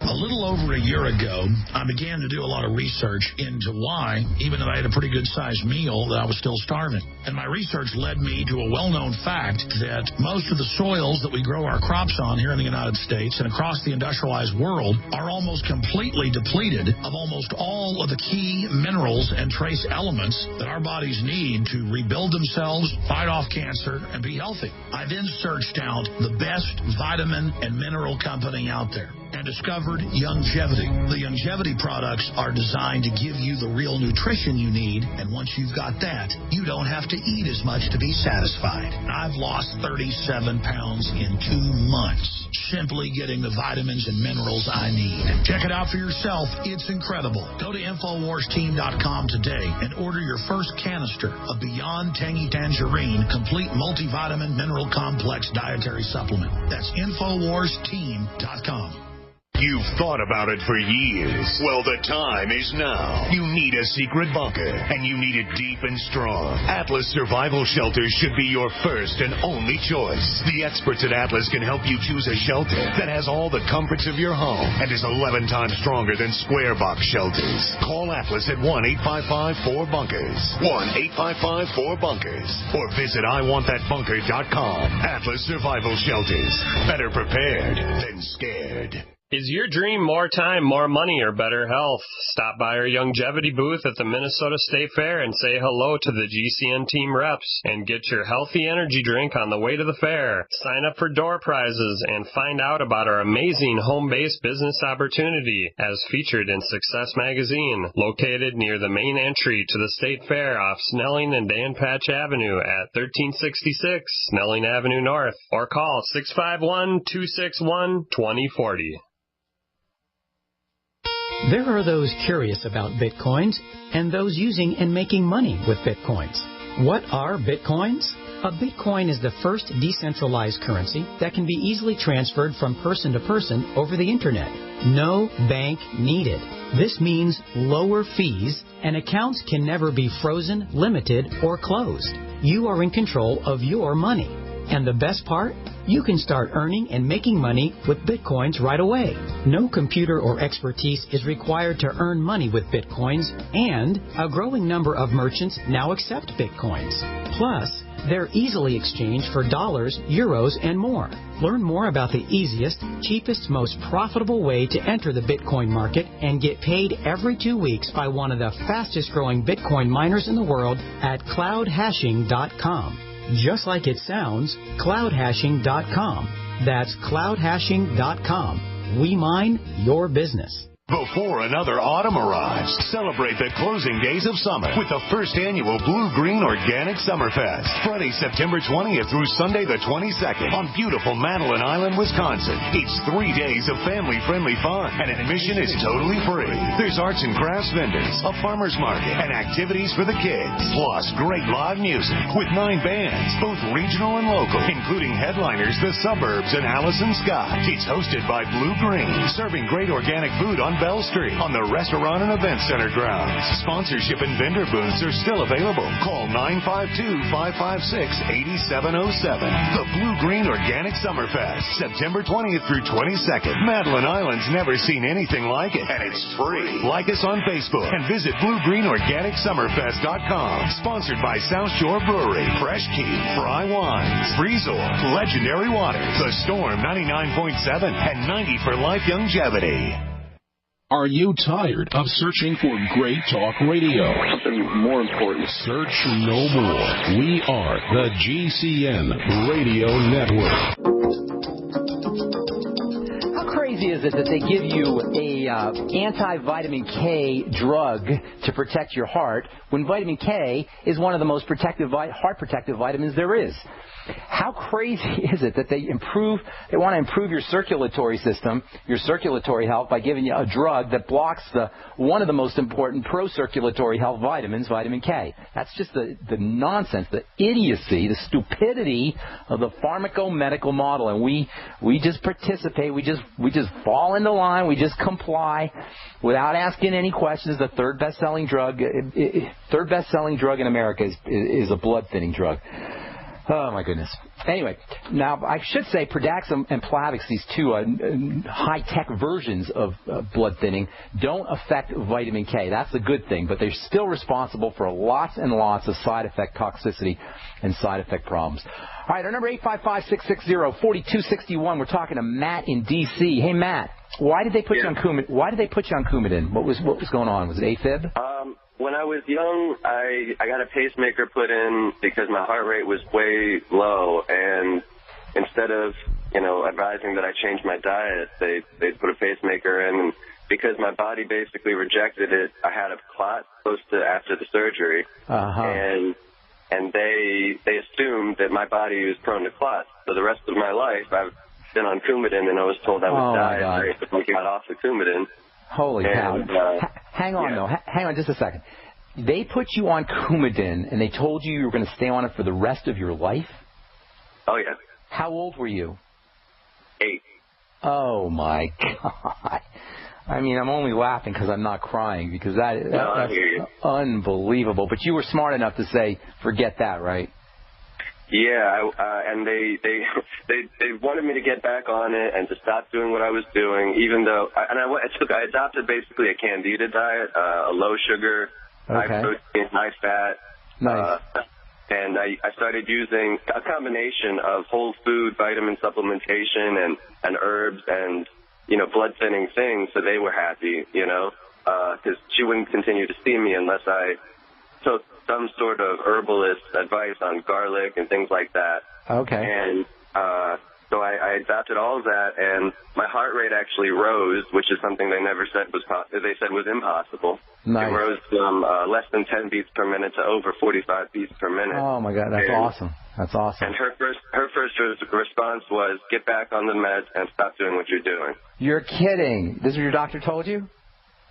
A little over a year ago, I began to do a lot of research into why, even though I had a pretty good-sized meal, that I was still starving. And my research led me to a well-known fact that most of the soils that we grow our crops on here in the United States and across the industrialized world are almost completely depleted of almost all of the key minerals and trace elements that our bodies need to rebuild themselves, fight off cancer, and be healthy. I then searched out the best vitamin and mineral company out there and discovered Youngevity. The Youngevity products are designed to give you the real nutrition you need, and once you've got that, you don't have to eat as much to be satisfied. I've lost 37 pounds in 2 months, simply getting the vitamins and minerals I need. Check it out for yourself. It's incredible. Go to InfoWarsTeam.com today and order your first canister of Beyond Tangy Tangerine Complete Multivitamin Mineral Complex Dietary Supplement. That's InfoWarsTeam.com. You've thought about it for years. Well, the time is now. You need a secret bunker, and you need it deep and strong. Atlas Survival Shelters should be your first and only choice. The experts at Atlas can help you choose a shelter that has all the comforts of your home and is 11 times stronger than square box shelters. Call Atlas at 1-855-4BUNKERS. 1-855-4BUNKERS. Or visit IWantThatBunker.com. Atlas Survival Shelters. Better prepared than scared. Is your dream more time, more money, or better health? Stop by our longevity booth at the Minnesota State Fair and say hello to the GCN team reps and get your healthy energy drink on the way to the fair. Sign up for door prizes and find out about our amazing home-based business opportunity as featured in Success Magazine, located near the main entry to the State Fair off Snelling and Dan Patch Avenue at 1366 Snelling Avenue North, or call 651-261-2040. There are those curious about Bitcoins and those using and making money with Bitcoins. What are Bitcoins? A Bitcoin is the first decentralized currency that can be easily transferred from person to person over the Internet. No bank needed. This means lower fees, and accounts can never be frozen, limited, or closed. You are in control of your money. And the best part? You can start earning and making money with Bitcoins right away. No computer or expertise is required to earn money with Bitcoins, and a growing number of merchants now accept Bitcoins. Plus, they're easily exchanged for dollars, euros, and more. Learn more about the easiest, cheapest, most profitable way to enter the Bitcoin market and get paid every 2 weeks by one of the fastest growing Bitcoin miners in the world at cloudhashing.com. Just like it sounds, cloudhashing.com. That's cloudhashing.com. We mine your business. Before another autumn arrives, celebrate the closing days of summer with the first annual Blue Green Organic Summerfest. Friday, September 20th through Sunday the 22nd on beautiful Madeline Island, Wisconsin. It's 3 days of family-friendly fun, and admission is totally free. There's arts and crafts vendors, a farmer's market, and activities for the kids. Plus, great live music with 9 bands, both regional and local, including headliners The Suburbs and Allison Scott. It's hosted by Blue Green, serving great organic food on Bell Street on the Restaurant and Event Center grounds. Sponsorship and vendor booths are still available. Call 952-556-8707. The Blue Green Organic Summerfest, September 20th through 22nd. Madeline Island's never seen anything like it, and it's free. Like us on Facebook and visit BlueGreenOrganicSummerfest.com. Sponsored by South Shore Brewery, Fresh Key, Fry Wines, Freezor, Legendary Waters, The Storm 99.7, and 90 for Life Longevity. Are you tired of searching for great talk radio? Something more important. Search no more. We are the GCN Radio Network. How crazy is it that they give you a anti-vitamin K drug to protect your heart when vitamin K is one of the most heart-protective vitamins there is? How crazy is it that they want to improve your circulatory system, your circulatory health, by giving you a drug that blocks one of the most important pro-circulatory health vitamins, vitamin K? That's just the nonsense, the idiocy, the stupidity of the pharmaco-medical model. And we just participate, we just fall into line, we just comply without asking any questions. The third best-selling drug in America is a blood-thinning drug. Oh, my goodness. Anyway, now I should say Pradax and Plavix, these two high-tech versions of blood thinning, don't affect vitamin K. That's a good thing, but they're still responsible for lots and lots of side effect toxicity and side effect problems. All right, our number 855-660-4261. We're talking to Matt in D.C. Hey, Matt, why did they put you on Coumadin? What was going on? Was it AFib? When I was young, I got a pacemaker put in because my heart rate was way low, and instead of, advising that I change my diet, they put a pacemaker in, and because my body basically rejected it, I had a clot close to after the surgery, and they assumed that my body was prone to clots. So the rest of my life, I've been on Coumadin, and I was told I would die if I got off the Coumadin. Holy cow. Hang on just a second. They put you on Coumadin, and they told you were going to stay on it for the rest of your life? Oh, yeah. How old were you? 8. Oh, my God. I mean, I'm only laughing because I'm not crying, because that's unbelievable. But you were smart enough to say, forget that, right? Yeah, and they wanted me to get back on it and to stop doing what I was doing, even though I adopted basically a Candida diet, a low sugar, high protein, high fat. Nice. And I started using a combination of whole food vitamin supplementation and herbs and blood thinning thing, so they were happy, because she wouldn't continue to see me unless I took some sort of herbalist advice on garlic and things like that. Okay. And so I adopted all of that, and my heart rate actually rose, which is something they never said they said was impossible. Nice. It rose from less than 10 beats per minute to over 45 beats per minute. Oh my God, that's awesome. That's awesome. And her first response was, get back on the meds and stop doing what you're doing. You're kidding. This is what your doctor told you?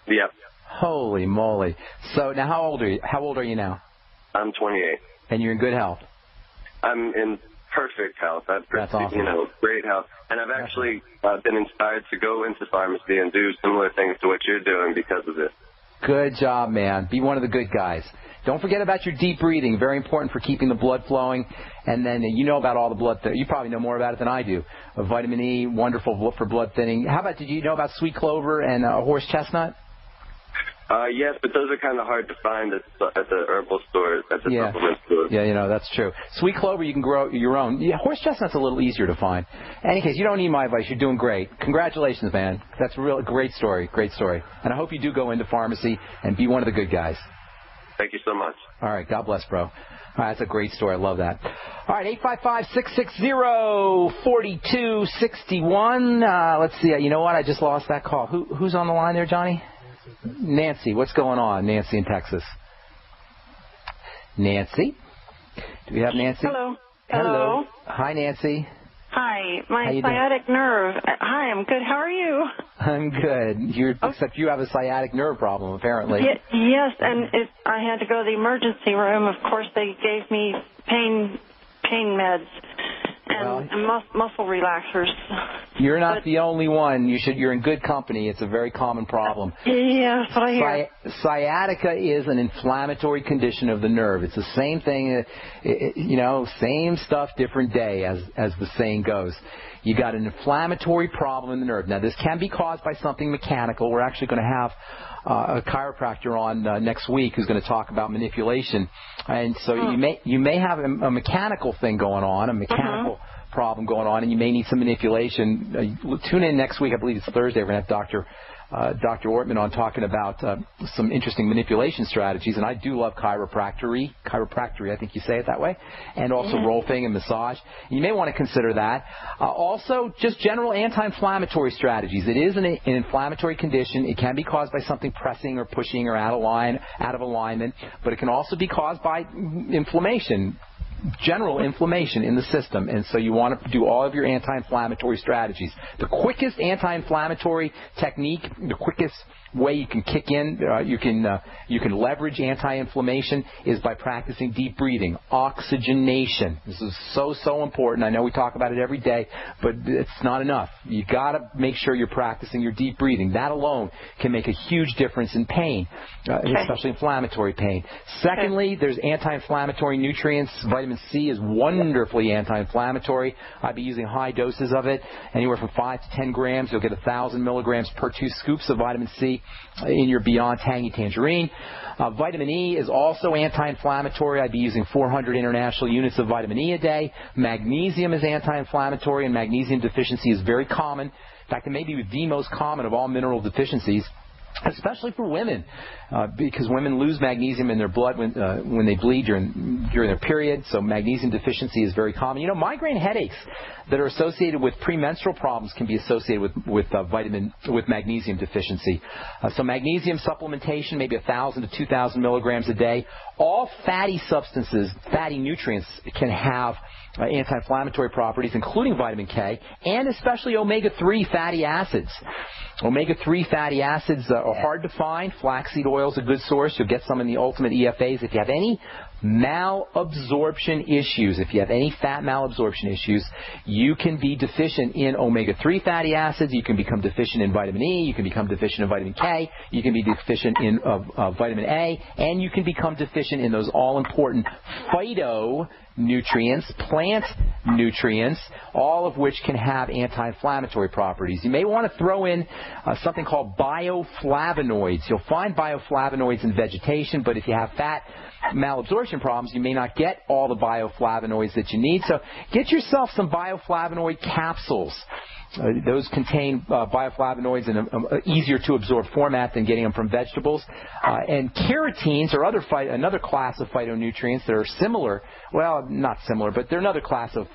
Yep. Holy moly. So now how old are you? How old are you now? I'm 28. And you're in good health? I'm in perfect health. That's awesome. Great health. And I've actually been inspired to go into pharmacy and do similar things to what you're doing because of it. Good job, man. Be one of the good guys. Don't forget about your deep breathing. Very important for keeping the blood flowing. And then you know about all the blood you probably know more about it than I do. Vitamin E, wonderful for blood thinning. How about, did you know about sweet clover and horse chestnut? Yes, but those are kind of hard to find at the herbal stores, at the supplement stores. Yeah, that's true. Sweet clover, you can grow your own. Yeah, horse chestnut's a little easier to find. In any case, you don't need my advice. You're doing great. Congratulations, man. That's a great story. Great story. And I hope you do go into pharmacy and be one of the good guys. Thank you so much. All right. God bless, bro. All right, that's a great story. I love that. All right, 855-660-4261. Let's see. You know what? I just lost that call. Who's on the line there, Johnny? Nancy. What's going on, Nancy in Texas? Nancy? Do we have Nancy? Hello. Hi, Nancy. Hi. My sciatic nerve. Hi, I'm good. How are you? I'm good. Except you have a sciatic nerve problem, apparently. Yes, and I had to go to the emergency room. Of course, they gave me pain meds and muscle relaxers. You're not the only one. You're in good company. It's a very common problem. Yeah, that's what I hear. Sciatica is an inflammatory condition of the nerve. It's the same thing, same stuff, different day, as the saying goes. You got an inflammatory problem in the nerve. Now, this can be caused by something mechanical. We're actually going to have a chiropractor on next week who's going to talk about manipulation. And so you may have a mechanical thing going on, a mechanical problem going on, and you may need some manipulation. Tune in next week. I believe it's Thursday. We're going to have Dr. Ortman on talking about some interesting manipulation strategies. And I do love chiropractic, I think you say it that way, and also rolfing and massage. You may want to consider that. Also, just general anti-inflammatory strategies. It is an inflammatory condition. It can be caused by something pressing or pushing or out of alignment, but it can also be caused by inflammation. General inflammation in the system, and so you want to do all of your anti-inflammatory strategies. The quickest anti-inflammatory technique, the quickest way you can kick in, you can leverage anti-inflammation is by practicing deep breathing, oxygenation. This is so important. I know we talk about it every day, but it's not enough. You got to make sure you're practicing your deep breathing. That alone can make a huge difference in pain, especially inflammatory pain. Secondly, there's anti-inflammatory nutrients. Vitamin C is wonderfully anti-inflammatory. I'd be using high doses of it, anywhere from 5 to 10 grams. You'll get 1,000 milligrams per 2 scoops of vitamin C in your Beyond Tangy Tangerine. Vitamin E is also anti-inflammatory. I'd be using 400 international units of vitamin E a day. Magnesium is anti-inflammatory, and magnesium deficiency is very common. In fact, it may be the most common of all mineral deficiencies, especially for women, because women lose magnesium in their blood when they bleed during their period. So magnesium deficiency is very common. Migraine headaches that are associated with premenstrual problems can be associated with magnesium deficiency. So magnesium supplementation, maybe 1,000 to 2,000 milligrams a day. All fatty substances, fatty nutrients can have anti-inflammatory properties, including vitamin K, and especially omega-3 fatty acids. Omega-3 fatty acids are hard to find. Flaxseed oil is a good source. You'll get some in the Ultimate EFAs. If you have any malabsorption issues, if you have any fat malabsorption issues, you can be deficient in omega-3 fatty acids. You can become deficient in vitamin E. You can become deficient in vitamin K. You can be deficient in vitamin A. And you can become deficient in those all-important phytonutrients, plant nutrients, all of which can have anti-inflammatory properties. You may want to throw in something called bioflavonoids. You'll find bioflavonoids in vegetation, but if you have fat malabsorption problems, you may not get all the bioflavonoids that you need. So get yourself some bioflavonoid capsules. Those contain bioflavonoids in an easier to absorb format than getting them from vegetables. And carotenes are another class of phytonutrients that are similar. Well, not similar, but they're another class of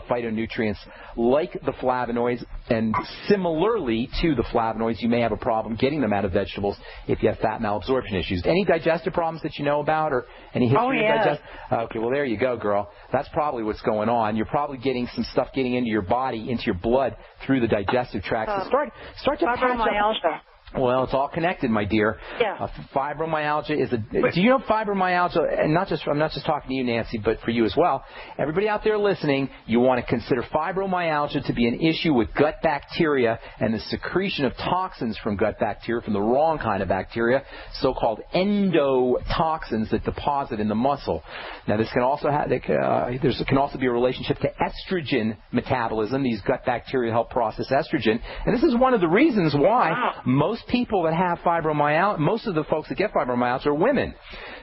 phytonutrients like the flavonoids. And similarly to the flavonoids, you may have a problem getting them out of vegetables if you have fat malabsorption issues. Any digestive problems that you know about, or any history of digestion? Okay, well, there you go, girl. That's probably what's going on. You're probably getting some stuff getting into your body, into your blood, through the digestive tract. So start to fibromyalgia. Well, it's all connected, my dear. Yeah. Fibromyalgia is do you know fibromyalgia? And I'm not just talking to you, Nancy, but for you as well. Everybody out there listening, you want to consider fibromyalgia to be an issue with gut bacteria and the secretion of toxins from gut bacteria, from the wrong kind of bacteria, so-called endotoxins that deposit in the muscle. Now, this can also there can also be a relationship to estrogen metabolism. These gut bacteria help process estrogen, and this is one of the reasons why most people that have fibromyalgia, most of the folks that get fibromyalgia are women.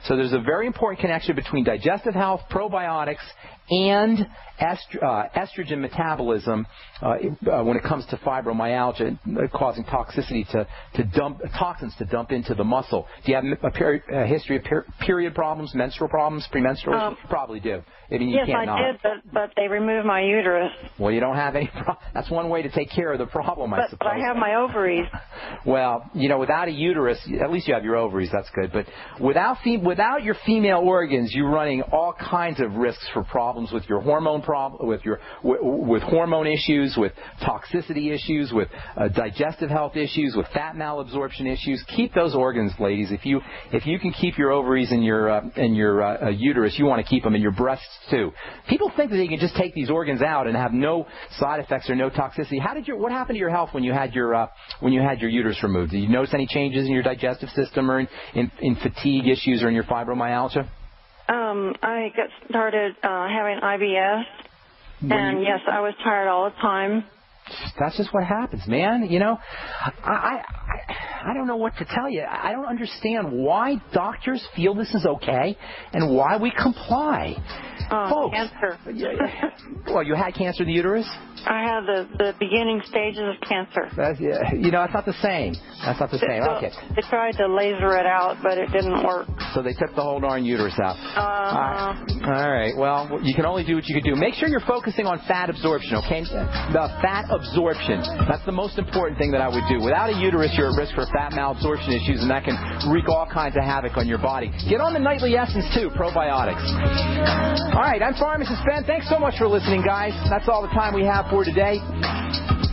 So there's a very important connection between digestive health, probiotics, and estrogen metabolism when it comes to fibromyalgia, causing toxicity toxins to dump into the muscle. Do you have a history of period problems, menstrual problems, premenstrual? You probably do. I mean, yes, I did, but they removed my uterus. Well, you don't have any that's one way to take care of the problem, I suppose. But I have my ovaries. Well, without a uterus, at least you have your ovaries, that's good. But without your female organs, you're running all kinds of risks for problems with your hormone with hormone issues, with toxicity issues, with digestive health issues, with fat malabsorption issues. Keep those organs, ladies. If you can keep your ovaries and your uterus, you want to keep them in your breasts too. People think that they can just take these organs out and have no side effects or no toxicity. What happened to your health when you had your uterus removed? Did you notice any changes in your digestive system or in fatigue issues or in your fibromyalgia? I got started having IBS, and yes, I was tired all the time. That's just what happens, man. I don't know what to tell you. I don't understand why doctors feel this is okay and why we comply. Folks, cancer. Well, you had cancer in the uterus? I had the beginning stages of cancer. It's not the same. That's not the same. Okay. They tried to laser it out, but it didn't work. So they took the whole darn uterus out. All right. Well, you can only do what you can do. Make sure you're focusing on fat absorption, okay? The fat absorption. That's the most important thing that I would do. Without a uterus, you're at risk for fat malabsorption issues, and that can wreak all kinds of havoc on your body. Get on the nightly essence, too, probiotics. All right, I'm Pharmacist Ben. Thanks so much for listening, guys. That's all the time we have for today.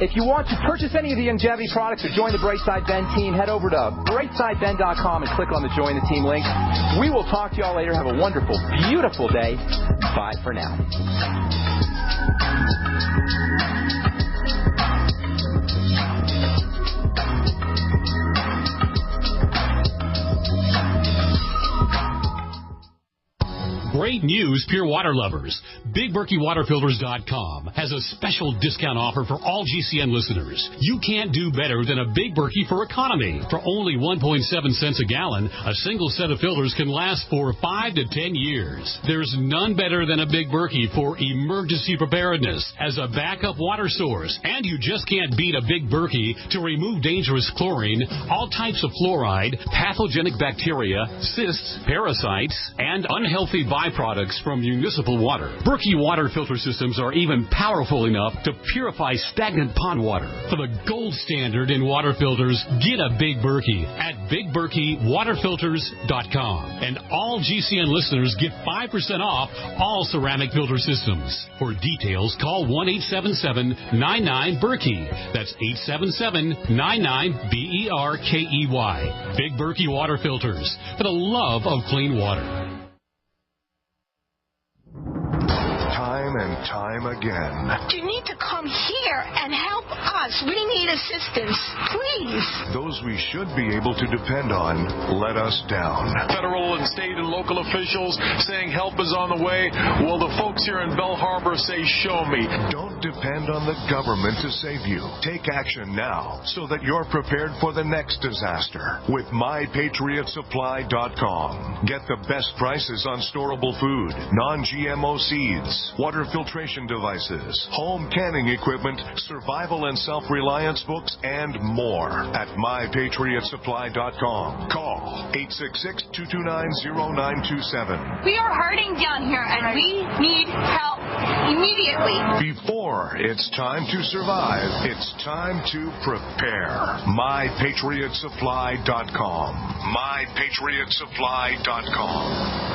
If you want to purchase any of the longevity products or join the Brightside Ben team, head over to brightsideben.com and click on the Join the Team link. We will talk to you all later. Have a wonderful, beautiful day. Bye for now. Great news, pure water lovers. BigBerkeyWaterFilters.com has a special discount offer for all GCN listeners. You can't do better than a Big Berkey for economy. For only 1.7 cents a gallon, a single set of filters can last for 5 to 10 years. There's none better than a Big Berkey for emergency preparedness as a backup water source. And you just can't beat a Big Berkey to remove dangerous chlorine, all types of fluoride, pathogenic bacteria, cysts, parasites, and unhealthy byproducts from municipal water. Berkey water filter systems are even powerful enough to purify stagnant pond water. For the gold standard in water filters, get a Big Berkey at BigBerkeyWaterFilters.com. And all GCN listeners get 5% off all ceramic filter systems. For details, call 1-877-99-BERKEY. That's 877-99-BERKEY. Big Berkey Water Filters, for the love of clean water. Time and time again. You need to come here and help us. We need assistance, please. Those we should be able to depend on let us down. Federal and state and local officials saying help is on the way. Well, the folks here in Belle Harbor say, show me. Don't depend on the government to save you. Take action now so that you're prepared for the next disaster with MyPatriotSupply.com. Get the best prices on storable food, non-GMO seeds, water filtration devices, home canning equipment, survival and self-reliance books, and more at mypatriotsupply.com. Call 866-229-0927. We are hurting down here, and we need help immediately. Before it's time to survive, it's time to prepare. mypatriotsupply.com. mypatriotsupply.com.